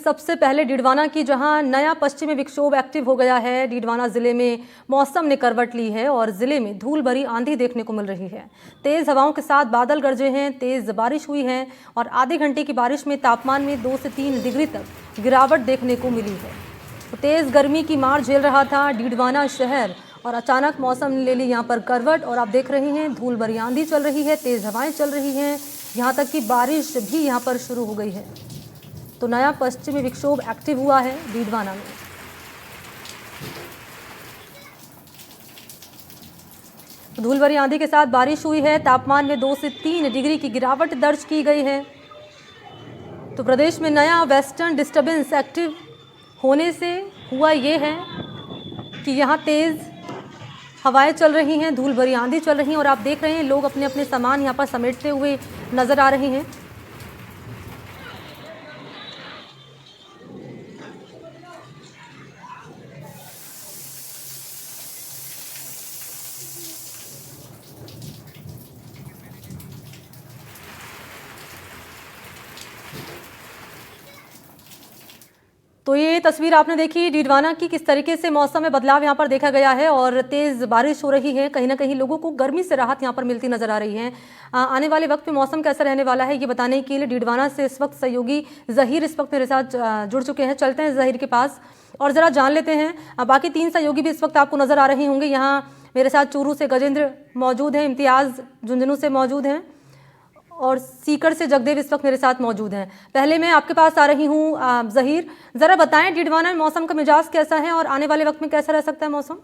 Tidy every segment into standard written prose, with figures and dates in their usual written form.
सबसे पहले डीडवाना की, जहां नया पश्चिमी विक्षोभ एक्टिव हो गया है। डीडवाना जिले में मौसम ने करवट ली है और जिले में धूल भरी आंधी देखने को मिल रही है। तेज हवाओं के साथ बादल गरजे हैं, तेज बारिश हुई है और आधे घंटे की बारिश में तापमान में 2 से 3 डिग्री तक गिरावट देखने को मिली है। तो तेज गर्मी की मार झेल रहा था डीडवाना शहर और अचानक मौसम ने ले ली यहाँ पर करवट और आप देख रहे हैं धूल भरी आंधी चल रही है, तेज हवाएं चल रही हैं, यहाँ तक कि बारिश भी यहाँ पर शुरू हो गई है। तो नया पश्चिमी विक्षोभ एक्टिव हुआ है डीडवाना में। तो धूल भरी आंधी के साथ बारिश हुई है, तापमान में 2 से 3 डिग्री की गिरावट दर्ज की गई है। तो प्रदेश में नया वेस्टर्न डिस्टर्बेंस एक्टिव होने से हुआ ये है कि यहाँ तेज हवाएं चल रही हैं, धूल भरी आंधी चल रही है और आप देख रहे हैं लोग अपने अपने सामान यहाँ पर समेटते हुए नजर आ रहे हैं। तो ये तस्वीर आपने देखी डीडवाना की, किस तरीके से मौसम में बदलाव यहाँ पर देखा गया है और तेज़ बारिश हो रही है। कहीं ना कहीं लोगों को गर्मी से राहत यहाँ पर मिलती नजर आ रही है। आने वाले वक्त में मौसम कैसा रहने वाला है ये बताने के लिए डीडवाना से इस वक्त सहयोगी ज़हीर इस वक्त मेरे साथ जुड़ चुके हैं। चलते हैं ज़हीर के पास और ज़रा जान लेते हैं। बाकी 3 सहयोगी भी इस वक्त आपको नज़र आ रहे होंगे। यहाँ मेरे साथ चूरू से गजेंद्र मौजूद हैं, इम्तियाज़ झुंझुनू से मौजूद हैं और सीकर से जगदेव इस वक्त मेरे साथ मौजूद हैं। पहले मैं आपके पास आ रही हूँ ज़हीर, ज़रा बताएं डीडवाना में मौसम का मिजाज कैसा है और आने वाले वक्त में कैसा रह सकता है मौसम?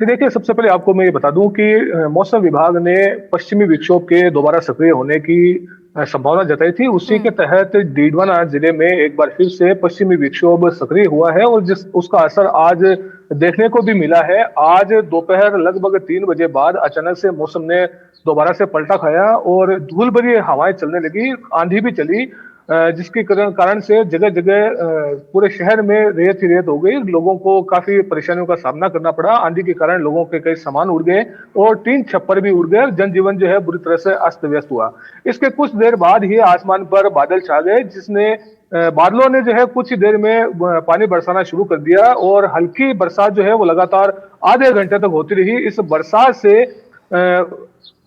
देखिए, सबसे पहले आपको मैं ये बता दूं कि मौसम विभाग ने पश्चिमी विक्षोभ के दोबारा सक्रिय होने की संभावना जताई थी। उसी के तहत डीडवाना जिले में एक बार फिर से पश्चिमी विक्षोभ सक्रिय हुआ है और जिस उसका असर आज देखने को भी मिला है। आज दोपहर लगभग 3 बजे बाद अचानक से मौसम ने दोबारा से पलटा खाया और धूल भरी हवाएं चलने लगी, आंधी भी चली, जिसके कारण से जगह जगह पूरे शहर में रेत ही रेत हो गई। लोगों को काफी परेशानियों का सामना करना पड़ा। आंधी के कारण लोगों के कई सामान उड़ गए और टीन छप्पर भी उड़ गए और जनजीवन जो है बुरी तरह से अस्त व्यस्त हुआ। इसके कुछ देर बाद ही आसमान पर बादल छा गए, जिसने बादलों ने जो है कुछ ही देर में पानी बरसाना शुरू कर दिया और हल्की बरसात जो है वो लगातार आधे घंटे तक होती रही। इस बरसात से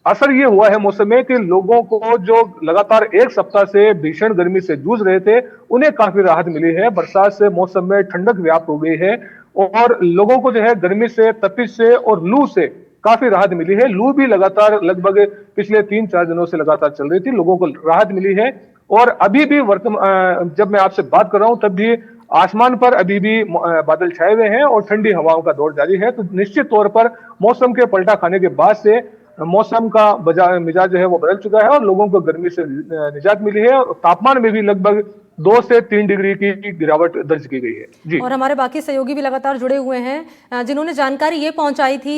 असर ये हुआ है मौसम में कि लोगों को जो लगातार 1 सप्ताह से भीषण गर्मी से जूझ रहे थे, उन्हें काफी राहत मिली है। बरसात से मौसम में ठंडक व्याप्त हो गई है और लोगों को जो है गर्मी से, तपिश से और लू से काफी राहत मिली है। लू भी लगातार लगभग पिछले 3-4 दिनों से लगातार चल रही थी, लोगों को राहत मिली है। और अभी भी जब मैं आपसे बात कर रहा हूं तब भी आसमान पर अभी भी बादल छाए हुए हैं और ठंडी हवाओं का दौर जारी है। तो निश्चित तौर पर मौसम के पलटा खाने के बाद से मौसम का मिजाज जो है वो बदल चुका है और लोगों को गर्मी से निजात मिली है और तापमान में भी लगभग 2 से 3 डिग्री की गिरावट दर्ज की गई है जी। और हमारे बाकी सहयोगी भी लगातार जुड़े हुए हैं जिन्होंने जानकारी ये पहुंचाई थी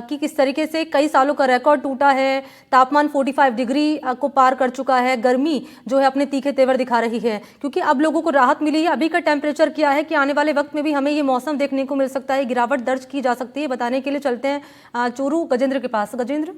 कि किस तरीके से कई सालों का रिकॉर्ड टूटा है। तापमान 45 डिग्री को पार कर चुका है, गर्मी जो है अपने तीखे तेवर दिखा रही है, क्योंकि अब लोगों को राहत मिली है। अभी का टेम्परेचर क्या है कि आने वाले वक्त में भी हमें ये मौसम देखने को मिल सकता है, गिरावट दर्ज की जा सकती है, बताने के लिए चलते हैं चूरू गजेंद्र के पास। गजेंद्र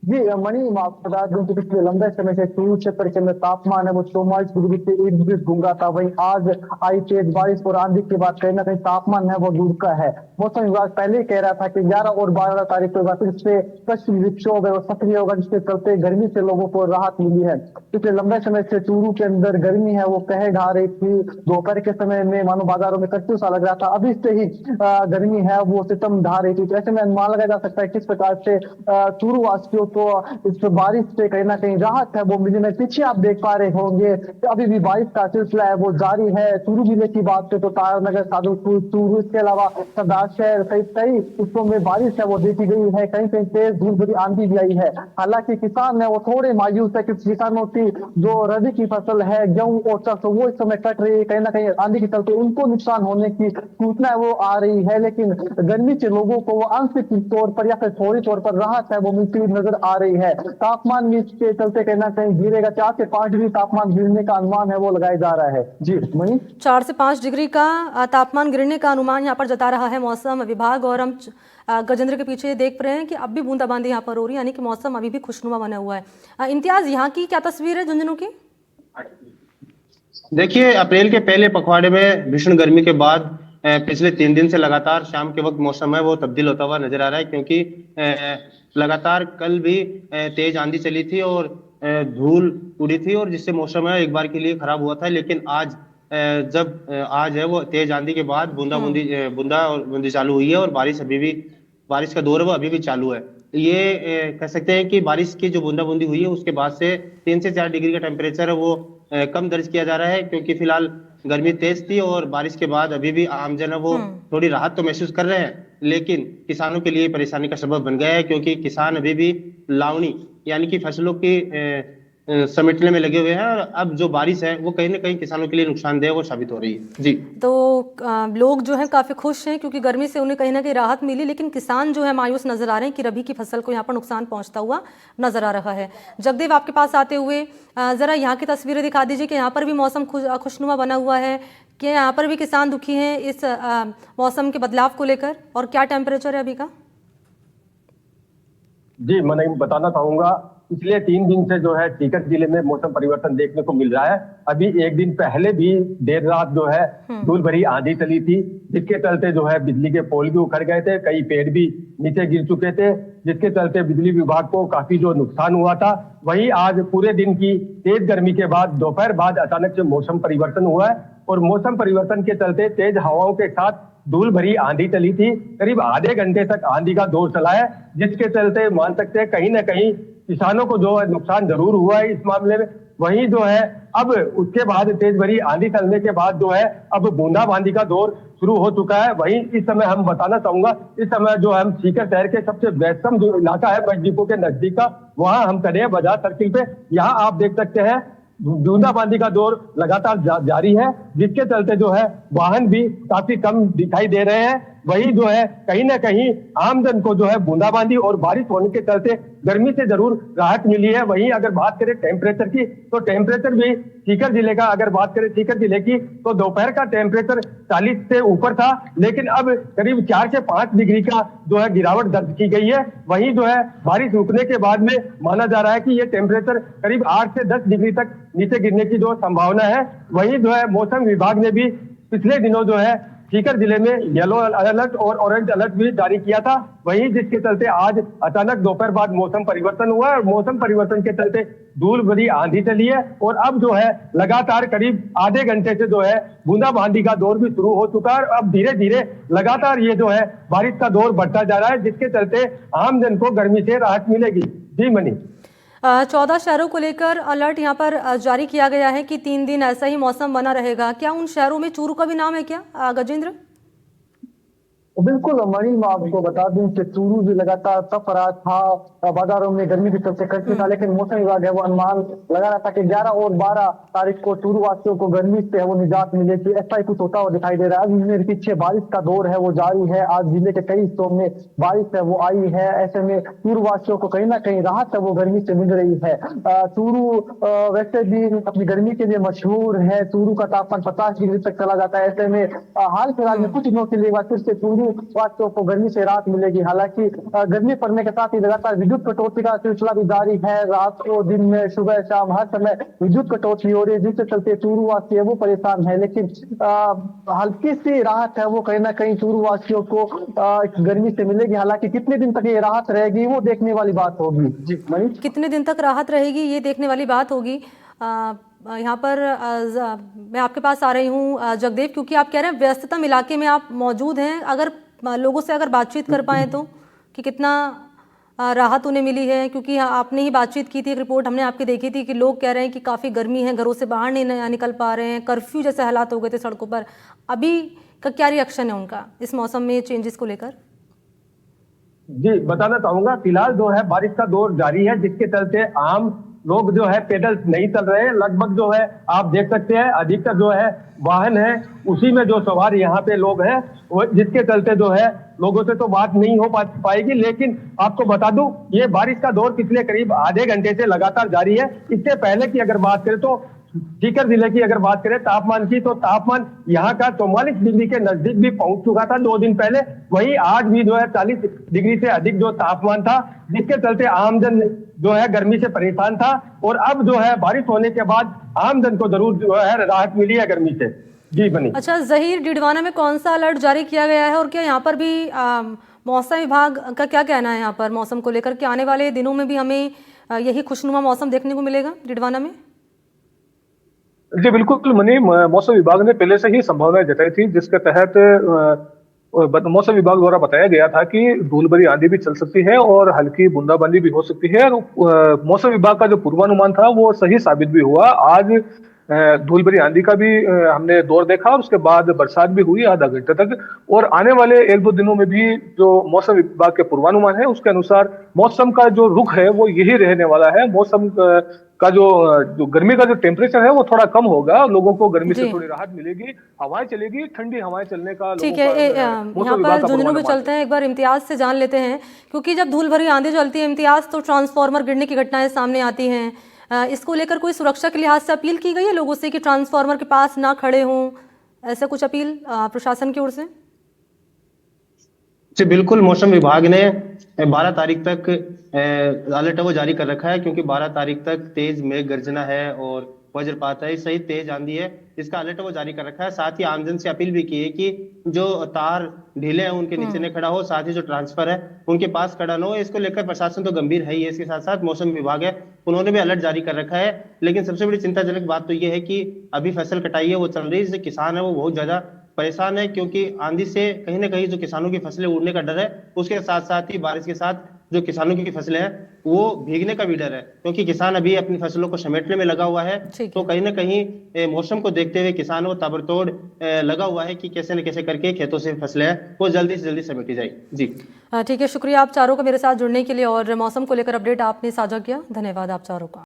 जी मणि, मैं आपको बता दूं कि पिछले लंबे समय से चूरू क्षेत्र में तापमान है वो 44 डिग्री से इर्द गिर्द घूंगा था। वहीं आज आई तेज बारिश और आंधी के बाद कहीं ना कहीं तापमान है वो लुढ़का है। मौसम विभाग पहले ही कह रहा था कि 11 और 12 तारीख को फिर से पश्चिमी विक्षोभ है वो सक्रिय होगा, जिसके चलते गर्मी से लोगों को राहत मिली है। पिछले लंबे समय से चूरू के अंदर गर्मी है वो कहर ढा रही थी। दोपहर के समय में मानो बाजारों में कर्फ्यू सा लग रहा था, अभी से ही गर्मी है वो सितम ढा रही थी। तो ऐसे में अनुमान लगाया जा सकता है किस प्रकार से चूरू वासियों तो इस बारिश से कहीं ना कहीं राहत है वो मिली। में पीछे आप देख पा रहे होंगे कि अभी भी बारिश का सिलसिला है वो जारी है। चूरू जिले की बात करें तो तारानगर, सादुलपुर, चूरू, इसके अलावा सरदार शहर सहित कई हिस्सों में बारिश है वो देखी गई है। कहीं कहीं तेज धूल भरी आंधी भी आई है। हालांकि किसान है वो थोड़े मायूस है, क्योंकि किसानों की जो रबी की फसल है गेहूं और सरसों वो इस समय कट रही है। कहीं ना कहीं आंधी के चलते उनको नुकसान होने की सूचना है वो आ रही है, लेकिन गर्मी से लोगों को वो आंशिक तौर पर या फिर थोड़ी तौर पर राहत है वो मिलती हुई नजर आ रही है। तापमान भी इसके चलते कहीं ना कहीं गिरेगा, 4 से 5 डिग्री तापमान गिरने का अनुमान है वो लगाया जा रहा है। जी मनी। 4 से 5 डिग्री का तापमान गिरने का अनुमान यहाँ पर जता रहा है मौसम विभाग। और हम गजेंद्र के पीछे देख रहे हैं कि अब भी बूंदाबांदी यहाँ पर हो रही है, यानी कि मौसम अभी भी खुशनुमा बना हुआ है। इम्तियाज, यहाँ की क्या तस्वीर है झुंझुनू की? देखिए, अप्रैल के पहले पखवाड़े में भीषण गर्मी के बाद पिछले 3 दिन से लगातार शाम के वक्त मौसम है वो तब्दील होता हुआ नजर आ रहा है, क्योंकि लगातार कल भी तेज आंधी चली थी और धूल उड़ी थी, और जिससे मौसम है एक बार के लिए खराब हुआ था। लेकिन आज आज है वो तेज आंधी के बाद बूंदा और बूंदी चालू हुई है, और बारिश का दौर है वो अभी भी चालू है। ये कह सकते हैं कि बारिश की जो बूंदा बूंदी हुई है उसके बाद से 3 से 4 डिग्री का टेम्परेचर है वो कम दर्ज किया जा रहा है, क्योंकि फिलहाल गर्मी तेज थी और बारिश के बाद अभी भी आमजन है वो थोड़ी राहत तो महसूस कर रहे हैं, लेकिन किसानों के लिए परेशानी का सबब बन गया है, क्योंकि किसान अभी भी लावनी यानी कि फसलों की समेटने में लगे हुए हैं, और अब जो बारिश है वो कहीं ना कहीं किसानों के लिए नुकसानदेह वो साबित हो रही है। जी, तो लोग जो हैं काफ़ी खुश हैं क्योंकि गर्मी से उन्हें कहीं ना कहीं राहत मिली, लेकिन किसान जो है मायूस नजर आ रहे हैं कि रबी की फसल को यहाँ पर नुकसान पहुँचता हुआ नजर आ रहा है। जगदेव, आपके पास आते हुए ज़रा यहाँ की तस्वीरें दिखा दीजिए कि यहाँ पर भी मौसम खुशनुमा बना हुआ है, कि यहाँ पर भी किसान दुखी हैं इस मौसम के बदलाव को लेकर, और क्या टेम्परेचर है अभी का? जी, मैं बताना चाहूंगा, पिछले 3 दिन से जो है सीकर जिले में मौसम परिवर्तन देखने को मिल रहा है। अभी एक दिन पहले भी देर रात जो है धूल भरी आंधी चली थी, जिसके चलते जो है बिजली के पोल भी उखड़ गए थे, कई पेड़ भी नीचे गिर चुके थे, जिसके चलते बिजली विभाग को काफी जो नुकसान हुआ था। वहीं आज पूरे दिन की तेज गर्मी के बाद दोपहर बाद अचानक से मौसम परिवर्तन हुआ है, और मौसम परिवर्तन के चलते तेज हवाओं के साथ धूल भरी आंधी चली थी। करीब आधे घंटे तक आंधी का दौर चला है, जिसके चलते मान सकते हैं कहीं ना कहीं किसानों को जो है नुकसान जरूर हुआ है इस मामले में। वहीं जो है अब उसके बाद तेज भरी आंधी चलने के बाद जो है अब बूंदाबांदी का दौर शुरू हो चुका है। वहीं इस समय हम बताना चाहूंगा, इस समय जो हम सीकर शहर के सबसे व्यस्तम जो इलाका है बस डिपो के नजदीक का, वहां हम खड़े हैं बाजार सर्किल पे। यहाँ आप देख सकते हैं बूंदाबांदी का दौर लगातार जारी है, जिसके चलते जो है वाहन भी काफी कम दिखाई दे रहे हैं। वही जो है कहीं ना कहीं आमजन को जो है बूंदाबांदी और बारिश होने के चलते गर्मी से जरूर राहत मिली है। वहीं अगर बात करें टेम्परेचर की, तो टेम्परेचर भी सीकर जिले का अगर बात करें सीकर जिले की, तो दोपहर का टेम्परेचर 40 से ऊपर था, लेकिन अब करीब 4 से 5 डिग्री का जो है गिरावट दर्ज की गई है। वहीं जो है बारिश रुकने के बाद में माना जा रहा है कि ये टेम्परेचर करीब 8 से 10 डिग्री तक नीचे गिरने की जो संभावना है। वहीं जो है मौसम विभाग ने भी पिछले दिनों जो है सीकर जिले में येलो अलर्ट और ऑरेंज अलर्ट भी जारी किया था। वहीं जिसके चलते आज अचानक दोपहर बाद मौसम परिवर्तन हुआ है, और मौसम परिवर्तन के चलते धूल भरी आंधी चली है, और अब जो है लगातार करीब आधे घंटे से जो है बूंदाबांदी का दौर भी शुरू हो चुका है। अब धीरे धीरे लगातार ये जो है बारिश का दौर बढ़ता जा रहा है, जिसके चलते आम जन को गर्मी से राहत मिलेगी। जी मनी। 14 शहरों को लेकर अलर्ट यहाँ पर जारी किया गया है कि 3 दिन ऐसा ही मौसम बना रहेगा। क्या उन शहरों में चूरू का भी नाम है क्या गजेंद्र? बिल्कुल मणि, मैं आपको बता दूं कि चूरू भी लगातार तप रहा था, बाजारों में गर्मी के चलते कड़की था, लेकिन मौसम विभाग है वो अनुमान लगा रहा था कि 11 और 12 तारीख को चूरू वासियों को गर्मी से है वो निजात मिलेगी। ऐसा ही कुछ होता हुआ दिखाई दे रहा है। अभी मेरे पीछे बारिश का दौर है वो जारी है, आज जिले के कई हिस्सों में बारिश है वो आई है। ऐसे में चूरू वासियों को कहीं ना कहीं राहत है वो गर्मी से मिल रही है। चूरू वैसे भी अपनी गर्मी के लिए मशहूर है, चूरू का तापमान 50 डिग्री तक चला जाता है। ऐसे में हाल फिलहाल में कुछ दिनों के लिए फिर से चूरू वासियों को गर्मी से राहत मिलेगी। हालांकि गर्मी पड़ने के साथ ही लगातार विद्युत कटौती का सिलसिला भी जारी है। रात को दिन में सुबह शाम हर समय विद्युत कटौती हो रही है, जिससे चलते चूरू वासी है वो परेशान है। लेकिन हल्की सी राहत है वो कहीं ना कहीं चूरू वासियों को गर्मी से मिलेगी। हालांकि कितने दिन तक ये राहत रहेगी वो देखने वाली बात होगी। जी मनीष, कितने दिन तक राहत रहेगी ये देखने वाली बात होगी। यहाँ पर मैं आपके पास आ रही हूँ जगदेव, क्योंकि आप कह रहे हैं व्यस्ततम इलाके में आप मौजूद हैं। अगर लोगों से अगर बातचीत कर पाएँ तो कि कितना राहत उन्हें मिली है, क्योंकि आपने ही बातचीत की थी, एक रिपोर्ट हमने आपकी देखी थी कि लोग कह रहे हैं कि काफ़ी गर्मी है, घरों से बाहर नहीं निकल पा रहे हैं, कर्फ्यू जैसे हालात हो गए थे सड़कों पर। अभी का क्या रिएक्शन है उनका इस मौसम में चेंजेस को लेकर? जी बताना चाहूंगा, फिलहाल जो है बारिश का दौर जारी है, जिसके चलते आम लोग जो है पैदल नहीं चल रहे हैं। लगभग जो है आप देख सकते हैं अधिकतर जो है वाहन है उसी में जो सवार यहाँ पे लोग हैं, वो जिसके चलते जो है लोगों से तो बात नहीं हो पाएगी। लेकिन आपको बता दूं ये बारिश का दौर पिछले करीब आधे घंटे से लगातार जारी है। इससे पहले की अगर बात करें तो सीकर जिले की अगर बात करें तापमान की, तो तापमान यहाँ का 44 डिग्री के नजदीक भी पहुंच चुका था 2 दिन पहले। वहीं आज भी जो है 40 डिग्री से अधिक जो तापमान था, जिसके चलते आमजन जो है गर्मी से परेशान था। और अब जो है बारिश होने के बाद आमजन को जरूर जो है राहत मिली है गर्मी से। जी बनी। अच्छा जहीर, डीडवाना में कौन सा अलर्ट जारी किया गया है और क्या यहाँ पर भी मौसम विभाग का क्या कहना है यहाँ पर मौसम को लेकर के आने वाले दिनों में भी हमें यही खुशनुमा मौसम देखने को मिलेगा डीडवाना में? जी बिल्कुल मनी, मौसम विभाग ने पहले से ही संभावनाएं जताई थी, जिसके तहत मौसम विभाग द्वारा बताया गया था कि धूल भरी आंधी भी चल सकती है और हल्की बूंदाबांदी भी हो सकती है। और मौसम विभाग का जो पूर्वानुमान था वो सही साबित भी हुआ। आज धूल भरी आंधी का भी हमने दौर देखा और उसके बाद बरसात भी हुई आधा घंटे तक। और आने वाले 1-2 दिनों में भी जो मौसम विभाग के पूर्वानुमान है उसके अनुसार मौसम का जो रुख है वो यही रहने वाला है। मौसम का जो गर्मी का जो टेम्परेचर है वो थोड़ा कम होगा, लोगों को गर्मी से थोड़ी राहत मिलेगी, हवाएं चलेगी, ठंडी हवाएं चलने का। ठीक है, यहाँ पर झुंझुनू भी चलते हैं, एक बार इम्तियाज से जान लेते हैं, क्योंकि जब धूल भरी आंधी चलती है इम्तियाज तो ट्रांसफार्मर गिरने की घटनाएं सामने आती हैं। इसको लेकर कोई सुरक्षा के लिहाज से अपील की गई है लोगों से कि ट्रांसफार्मर के पास ना खड़े हों, ऐसा कुछ अपील प्रशासन की ओर से? जी बिल्कुल, मौसम विभाग ने 12 तारीख तक अलर्ट वो जारी कर रखा है, क्योंकि 12 तारीख तक तेज मेघ गर्जना है और वज्रपात है सहित तेज आंधी है, इसका अलर्ट वो जारी कर रखा है। साथ ही आमजन से अपील भी की है कि जो तार ढीले हैं उनके नीचे न खड़ा हो, साथ ही जो ट्रांसफर है उनके पास खड़ा न हो। इसको लेकर प्रशासन तो गंभीर है ही है, इसके साथ साथ मौसम विभाग है उन्होंने भी अलर्ट जारी कर रखा है। लेकिन सबसे बड़ी चिंताजनक बात तो यह है कि अभी फसल कटाई है वो चल रही है, जिससे किसान है वो बहुत ज्यादा परेशान है, क्योंकि आंधी से कहीं ना कहीं जो किसानों की फसलें उड़ने का डर है, उसके साथ साथ ही बारिश के साथ जो किसानों की फसलें हैं वो भीगने का भी डर है, क्योंकि किसान अभी अपनी फसलों को समेटने में लगा हुआ है। तो कहीं ना कहीं मौसम को देखते हुए किसान वो ताबड़तोड़ लगा हुआ है कि कैसे न कैसे करके खेतों से फसलें हैं वो जल्दी से जल्दी समेटी जाएगी। जी ठीक है, शुक्रिया आप चारों का मेरे साथ जुड़ने के लिए और मौसम को लेकर अपडेट आपने साझा किया, धन्यवाद आप चारों का।